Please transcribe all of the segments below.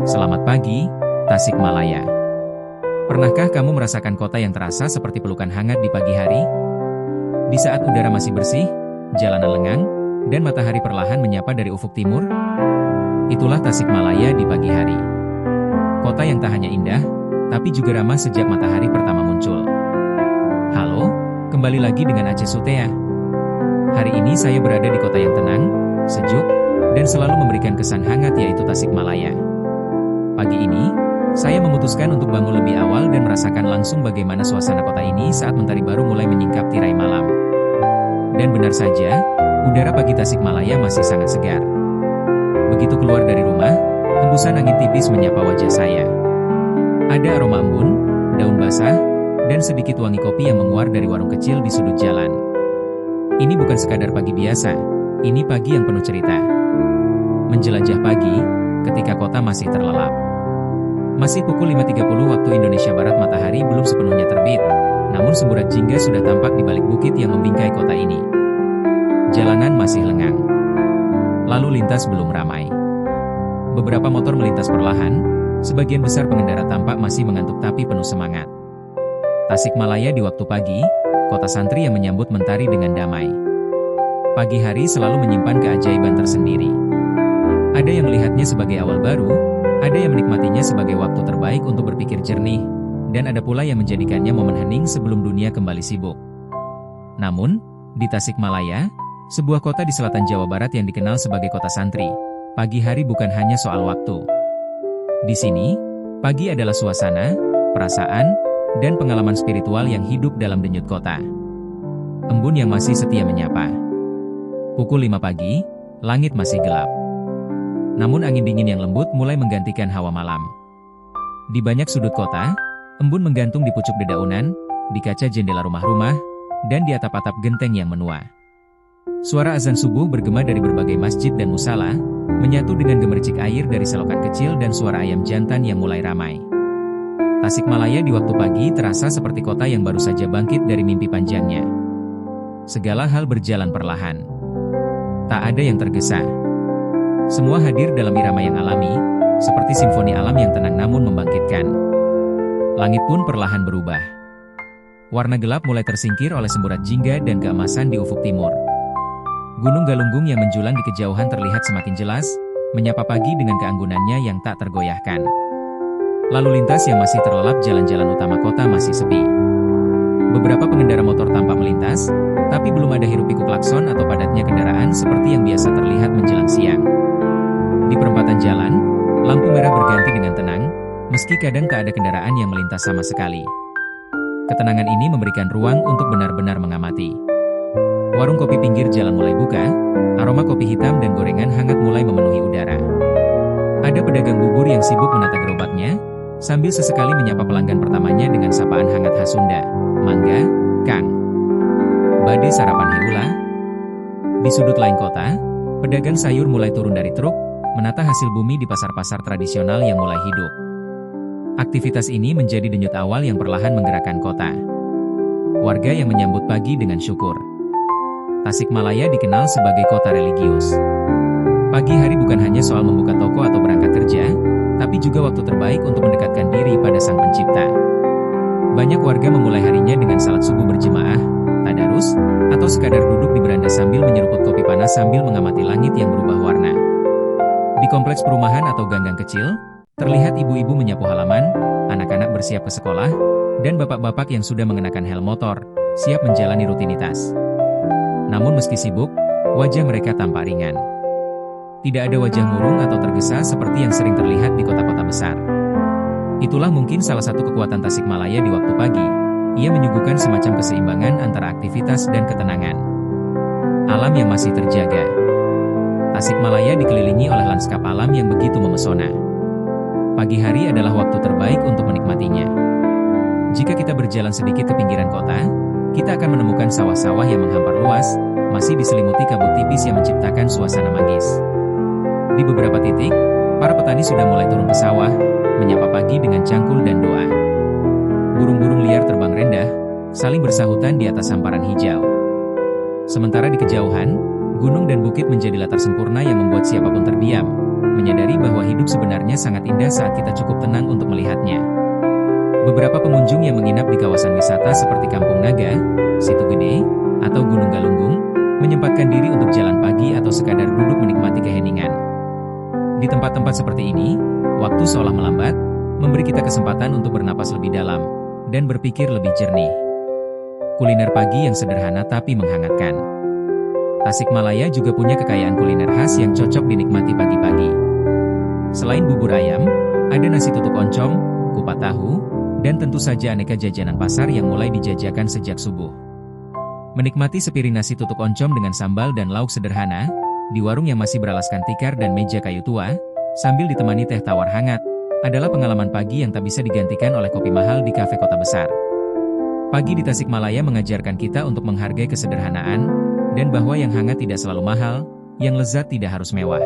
Selamat pagi, Tasikmalaya. Pernahkah kamu merasakan kota yang terasa seperti pelukan hangat di pagi hari? Di saat udara masih bersih, jalanan lengang, dan matahari perlahan menyapa dari ufuk timur? Itulah Tasikmalaya di pagi hari. Kota yang tak hanya indah, tapi juga ramah sejak matahari pertama muncul. Halo, kembali lagi dengan Aceh Sutea. Hari ini saya berada di kota yang tenang, sejuk, dan selalu memberikan kesan hangat yaitu Tasikmalaya. Pagi ini, saya memutuskan untuk bangun lebih awal dan merasakan langsung bagaimana suasana kota ini saat mentari baru mulai menyingkap tirai malam. Dan benar saja, udara pagi Tasikmalaya masih sangat segar. Begitu keluar dari rumah, hembusan angin tipis menyapa wajah saya. Ada aroma embun, daun basah, dan sedikit wangi kopi yang menguar dari warung kecil di sudut jalan. Ini bukan sekadar pagi biasa, ini pagi yang penuh cerita. Menjelajah pagi, ketika kota masih terlelap. Masih pukul 5.30 waktu Indonesia Barat, matahari belum sepenuhnya terbit, namun semburat jingga sudah tampak di balik bukit yang membingkai kota ini. Jalanan masih lengang. Lalu lintas belum ramai. Beberapa motor melintas perlahan, sebagian besar pengendara tampak masih mengantuk tapi penuh semangat. Tasikmalaya di waktu pagi, kota santri yang menyambut mentari dengan damai. Pagi hari selalu menyimpan keajaiban tersendiri. Ada yang melihatnya sebagai awal baru, ada yang menikmatinya sebagai waktu terbaik untuk berpikir jernih, dan ada pula yang menjadikannya momen hening sebelum dunia kembali sibuk. Namun, di Tasikmalaya, sebuah kota di selatan Jawa Barat yang dikenal sebagai kota santri, pagi hari bukan hanya soal waktu. Di sini, pagi adalah suasana, perasaan, dan pengalaman spiritual yang hidup dalam denyut kota. Embun yang masih setia menyapa. Pukul 5 pagi, langit masih gelap. Namun angin dingin yang lembut mulai menggantikan hawa malam. Di banyak sudut kota, embun menggantung di pucuk dedaunan, di kaca jendela rumah-rumah, dan di atap-atap genteng yang menua. Suara azan subuh bergema dari berbagai masjid dan musala, menyatu dengan gemericik air dari selokan kecil dan suara ayam jantan yang mulai ramai. Tasikmalaya di waktu pagi terasa seperti kota yang baru saja bangkit dari mimpi panjangnya. Segala hal berjalan perlahan. Tak ada yang tergesa. Semua hadir dalam irama yang alami, seperti simfoni alam yang tenang namun membangkitkan. Langit pun perlahan berubah. Warna gelap mulai tersingkir oleh semburat jingga dan keemasan di ufuk timur. Gunung Galunggung yang menjulang di kejauhan terlihat semakin jelas, menyapa pagi dengan keanggunannya yang tak tergoyahkan. Lalu lintas yang masih terlelap, jalan-jalan utama kota masih sepi. Beberapa pengendara motor tampak melintas, tapi belum ada hiruk-pikuk klakson atau padatnya kendaraan seperti yang biasa terlihat menjelang siang. Di perempatan jalan, lampu merah berganti dengan tenang, meski kadang tak ada kendaraan yang melintas sama sekali. Ketenangan ini memberikan ruang untuk benar-benar mengamati. Warung kopi pinggir jalan mulai buka, aroma kopi hitam dan gorengan hangat mulai memenuhi udara. Ada pedagang bubur yang sibuk menata gerobaknya, sambil sesekali menyapa pelanggan pertamanya dengan sapaan hangat khas Sunda. Mangga, Kang. Bade sarapan hiula. Di sudut lain kota, pedagang sayur mulai turun dari truk, menata hasil bumi di pasar-pasar tradisional yang mulai hidup. Aktivitas ini menjadi denyut awal yang perlahan menggerakkan kota. Warga yang menyambut pagi dengan syukur. Tasikmalaya dikenal sebagai kota religius. Pagi hari bukan hanya soal membuka toko atau berangkat kerja, tapi juga waktu terbaik untuk mendekatkan diri pada Sang Pencipta. Banyak warga memulai harinya dengan salat subuh berjemaah, tadarus, atau sekadar duduk di beranda sambil menyeruput kopi panas sambil mengamati langit yang berubah warna. Di kompleks perumahan atau ganggang kecil, terlihat ibu-ibu menyapu halaman, anak-anak bersiap ke sekolah, dan bapak-bapak yang sudah mengenakan helm motor, siap menjalani rutinitas. Namun meski sibuk, wajah mereka tampak ringan. Tidak ada wajah murung atau tergesa seperti yang sering terlihat di kota-kota besar. Itulah mungkin salah satu kekuatan Tasikmalaya di waktu pagi. Ia menyuguhkan semacam keseimbangan antara aktivitas dan ketenangan. Alam yang masih terjaga. Tasikmalaya dikelilingi oleh lanskap alam yang begitu memesona. Pagi hari adalah waktu terbaik untuk menikmatinya. Jika kita berjalan sedikit ke pinggiran kota, kita akan menemukan sawah-sawah yang menghampar luas, masih diselimuti kabut tipis yang menciptakan suasana magis. Di beberapa titik, para petani sudah mulai turun ke sawah, menyapa pagi dengan cangkul dan doa. Burung-burung liar terbang rendah, saling bersahutan di atas hamparan hijau. Sementara di kejauhan, gunung dan bukit menjadi latar sempurna yang membuat siapapun terdiam, menyadari bahwa hidup sebenarnya sangat indah saat kita cukup tenang untuk melihatnya. Beberapa pengunjung yang menginap di kawasan wisata seperti Kampung Naga, Situ Gede, atau Gunung Galunggung, menyempatkan diri untuk jalan pagi atau sekadar duduk menikmati keheningan. Di tempat-tempat seperti ini, waktu seolah melambat, memberi kita kesempatan untuk bernapas lebih dalam, dan berpikir lebih jernih. Kuliner pagi yang sederhana tapi menghangatkan. Tasikmalaya juga punya kekayaan kuliner khas yang cocok dinikmati pagi-pagi. Selain bubur ayam, ada nasi tutuk oncom, kupat tahu, dan tentu saja aneka jajanan pasar yang mulai dijajakan sejak subuh. Menikmati sepiring nasi tutuk oncom dengan sambal dan lauk sederhana, di warung yang masih beralaskan tikar dan meja kayu tua, sambil ditemani teh tawar hangat, adalah pengalaman pagi yang tak bisa digantikan oleh kopi mahal di kafe kota besar. Pagi di Tasikmalaya mengajarkan kita untuk menghargai kesederhanaan, dan bahwa yang hangat tidak selalu mahal, yang lezat tidak harus mewah.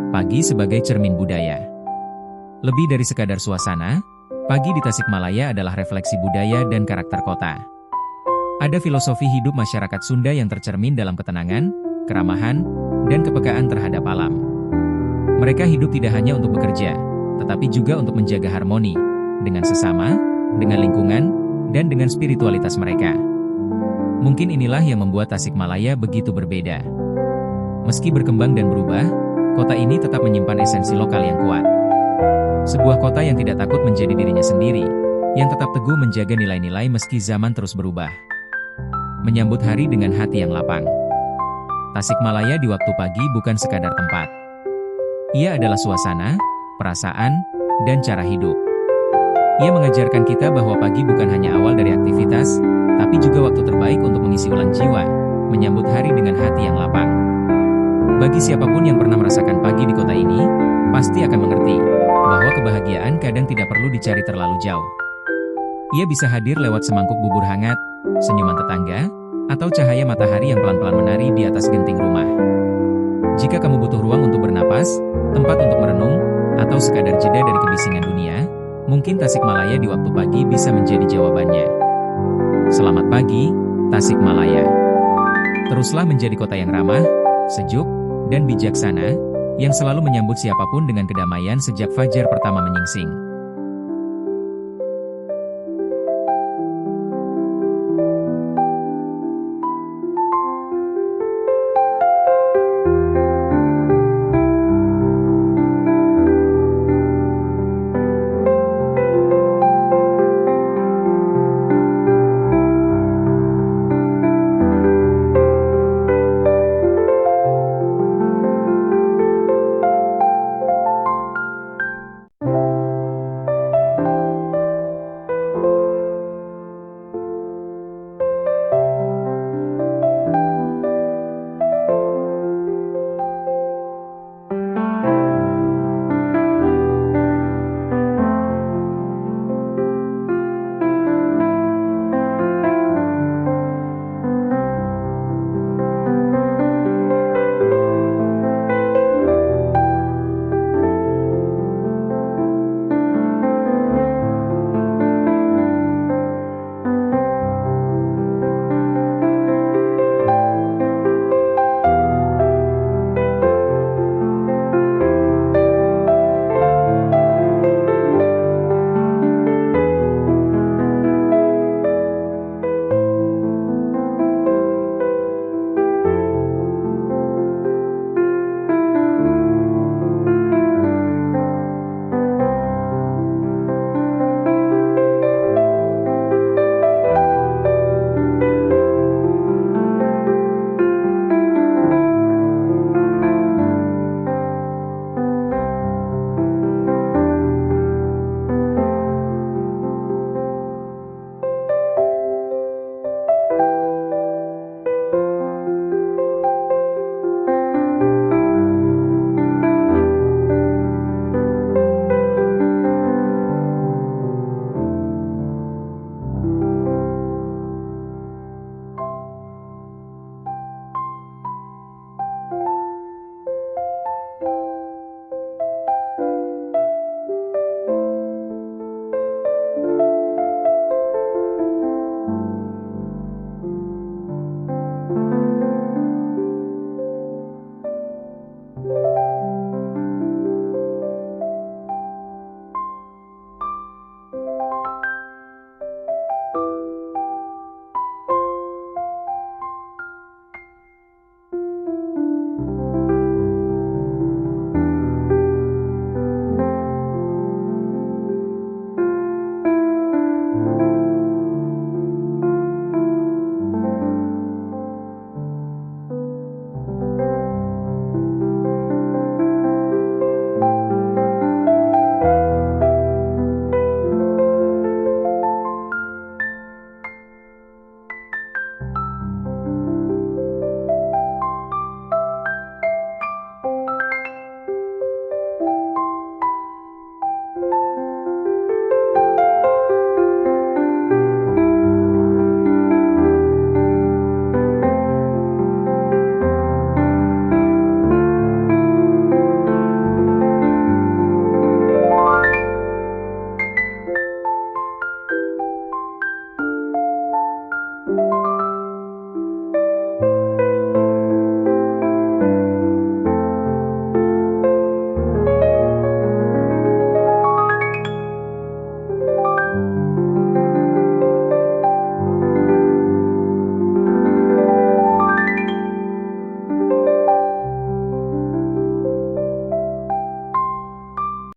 Pagi sebagai cermin budaya. Lebih dari sekadar suasana, pagi di Tasikmalaya adalah refleksi budaya dan karakter kota. Ada filosofi hidup masyarakat Sunda yang tercermin dalam ketenangan, keramahan, dan kepekaan terhadap alam. Mereka hidup tidak hanya untuk bekerja, tetapi juga untuk menjaga harmoni, dengan sesama, dengan lingkungan, dan dengan spiritualitas mereka. Mungkin inilah yang membuat Tasikmalaya begitu berbeda. Meski berkembang dan berubah, kota ini tetap menyimpan esensi lokal yang kuat. Sebuah kota yang tidak takut menjadi dirinya sendiri, yang tetap teguh menjaga nilai-nilai meski zaman terus berubah. Menyambut hari dengan hati yang lapang. Tasikmalaya di waktu pagi bukan sekadar tempat. Ia adalah suasana, perasaan, dan cara hidup. Ia mengajarkan kita bahwa pagi bukan hanya awal dari aktivitas, tapi juga waktu terbaik untuk mengisi ulang jiwa, menyambut hari dengan hati yang lapang. Bagi siapapun yang pernah merasakan pagi di kota ini, pasti akan mengerti bahwa kebahagiaan kadang tidak perlu dicari terlalu jauh. Ia bisa hadir lewat semangkuk bubur hangat, senyuman tetangga, atau cahaya matahari yang pelan-pelan menari di atas genting rumah. Jika kamu butuh ruang untuk bernapas, tempat untuk merenung, atau sekadar jeda dari kebisingan dunia, mungkin Tasikmalaya di waktu pagi bisa menjadi jawabannya. Selamat pagi, Tasikmalaya. Teruslah menjadi kota yang ramah, sejuk, dan bijaksana, yang selalu menyambut siapapun dengan kedamaian sejak fajar pertama menyingsing.